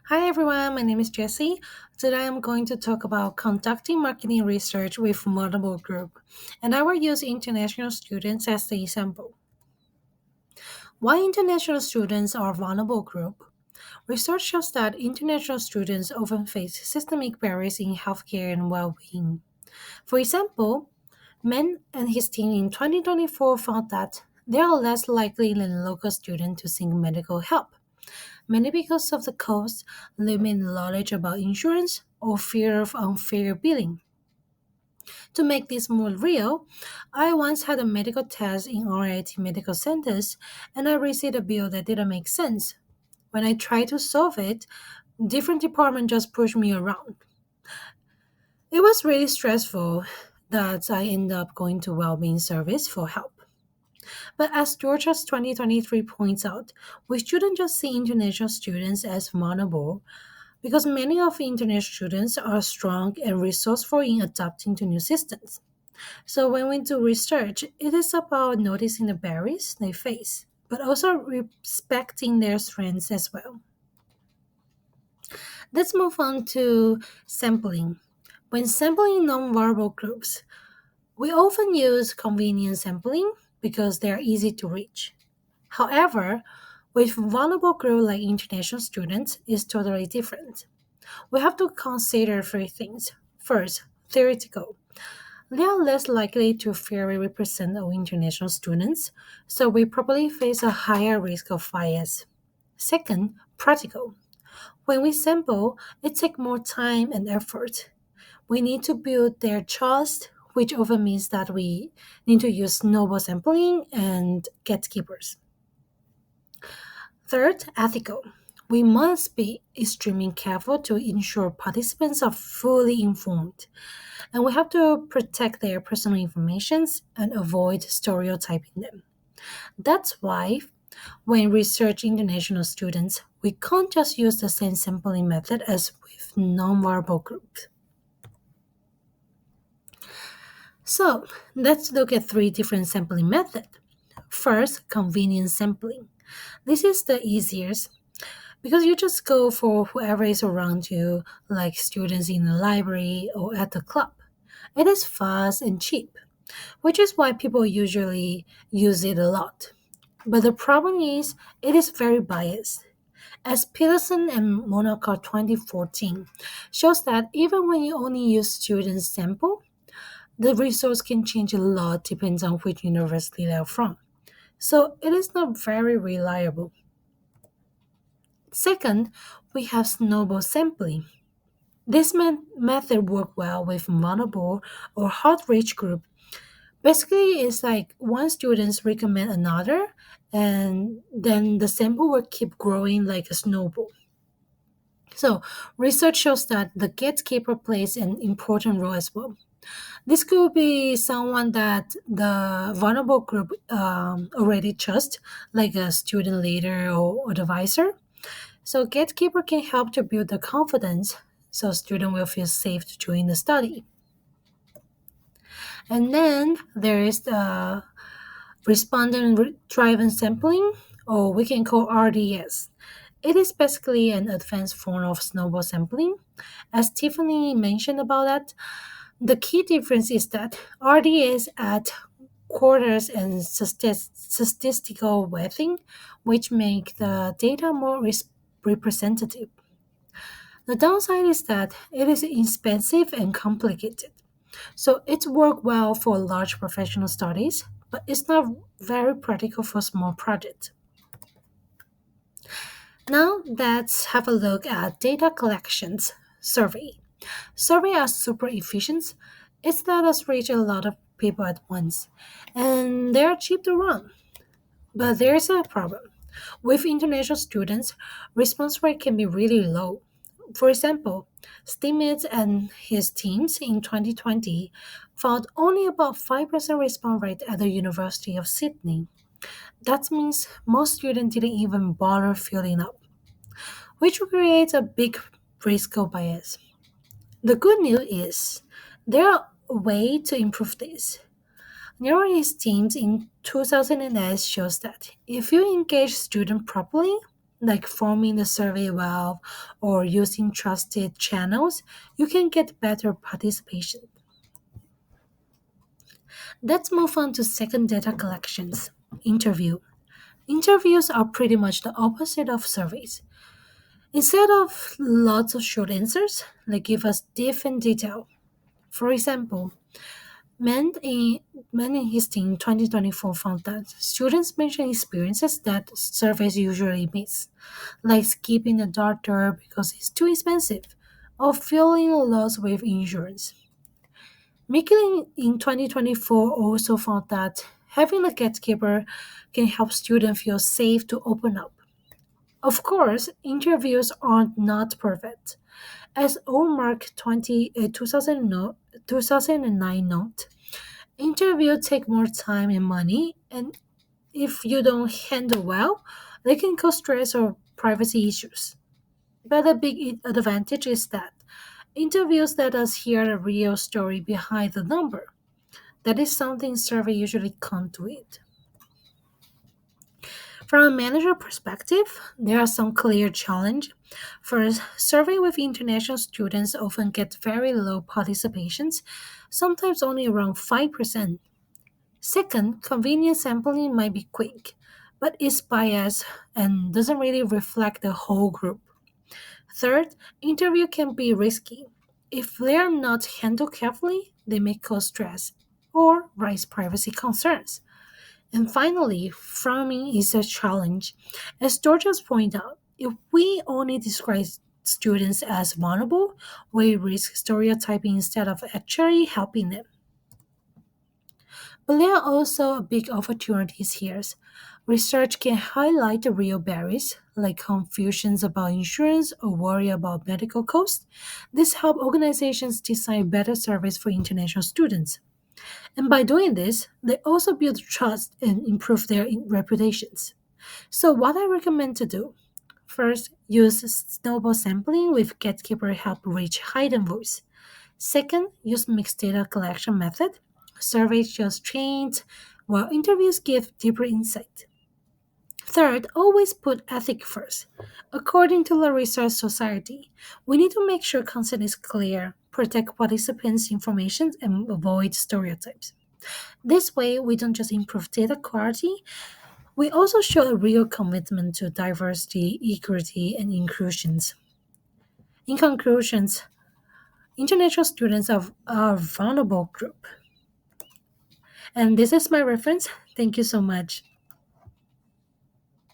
Hi everyone, my name is Jessie. Today I'm going to talk about conducting marketing research with multiple group, and I will use international students as the example. Why international students are vulnerable group? Research shows that international students often face systemic barriers in healthcare and well-being. For example, Mann and his team in 2024 found that they are less likely than local students to seek medical help. Many because of the cost, limited knowledge about insurance, or fear of unfair billing. To make this more real, I once had a medical test in RIT medical centers and I received a bill that didn't make sense. When I tried to solve it, different department just pushed me around. It was really stressful that I ended up going to well-being service for help. But as Georgia's 2023 points out, we shouldn't just see international students as vulnerable because many of international students are strong and resourceful in adapting to new systems. So when we do research, it is about noticing the barriers they face, but also respecting their strengths as well. Let's move on to sampling. When sampling non-verbal groups, we often use convenience sampling because they are easy to reach. However, with vulnerable groups like international students, it's totally different. We have to consider three things. First, theoretical. They are less likely to fairly represent our international students, so we probably face a higher risk of bias. Second, practical. When we sample, it takes more time and effort. We need to build their trust, which often means that we need to use snowball sampling and gatekeepers. Third, ethical. We must be extremely careful to ensure participants are fully informed, and we have to protect their personal information and avoid stereotyping them. That's why, when research international students, we can't just use the same sampling method as with nonverbal groups. So, let's look at three different sampling methods. First, convenience sampling. This is the easiest because you just go for whoever is around you, like students in the library or at the club. It is fast and cheap, which is why people usually use it a lot. But the problem is, it is very biased. As Peterson and Monaco 2014 shows that even when you only use student sample, the results can change a lot depends on which university they're from. So it is not very reliable. Second, we have snowball sampling. This method works well with vulnerable or hard-rich group. Basically, it's like one students recommend another, and then the sample will keep growing like a snowball. So, research shows that the gatekeeper plays an important role as well. This could be someone that the vulnerable group already trust, like a student leader or advisor. So, gatekeeper can help to build the confidence so student will feel safe to join the study. And then there is the respondent-driven sampling, or we can call RDS. It is basically an advanced form of snowball sampling. As Tiffany mentioned about that, the key difference is that RDS add quarters and statistical weighting, which make the data more representative. The downside is that it is expensive and complicated. So it works well for large professional studies, but it's not very practical for small projects. Now let's have a look at data collections survey. Survey are super efficient. It's let us reach a lot of people at once, and they're cheap to run. But there's a problem. With international students, response rate can be really low. For example, Stimets and his teams in 2020 found only about 5% response rate at the University of Sydney. That means most students didn't even bother filling up, which creates a big risk of bias. The good news is there are ways to improve this. Neuro's teams in 2008 shows that if you engage students properly, like forming the survey well or using trusted channels, you can get better participation. Let's move on to second data collections. Interview. Interviews are pretty much the opposite of surveys. Instead of lots of short answers, they give us different detail. For example, Men in his team 2024 found that students mention experiences that surveys usually miss, like skipping the doctor because it's too expensive, or feeling lost with insurance. Mickey in 2024 also found that having a gatekeeper can help students feel safe to open up. Of course, interviews are not perfect. As Allmark 2009 note, interviews take more time and money, and if you don't handle well, they can cause stress or privacy issues. But the big advantage is that interviews let us hear the real story behind the number. That is something survey usually can't do it. From a manager perspective, there are some clear challenge. First, survey with international students often get very low participations, sometimes only around 5%. Second, convenience sampling might be quick, but it's biased and doesn't really reflect the whole group. Third, interview can be risky. If they are not handled carefully, they may cause stress or raise privacy concerns. And finally, framing is a challenge. As Georgia's point out, if we only describe students as vulnerable, we risk stereotyping instead of actually helping them. But there are also big opportunities here. Research can highlight the real barriers, like confusions about insurance or worry about medical costs. This helps organizations design better service for international students. And by doing this, they also build trust and improve their reputations. So, what I recommend to do first, use snowball sampling with Gatekeeper help reach hidden voice. Second, use mixed data collection method. Surveys just trends, while interviews give deeper insight. Third, always put ethic first. According to the Research Society, we need to make sure consent is clear, protect participants' information, and avoid stereotypes. This way, we don't just improve data quality, we also show a real commitment to diversity, equity, and inclusions. In conclusions, international students are a vulnerable group. And this is my reference. Thank you so much.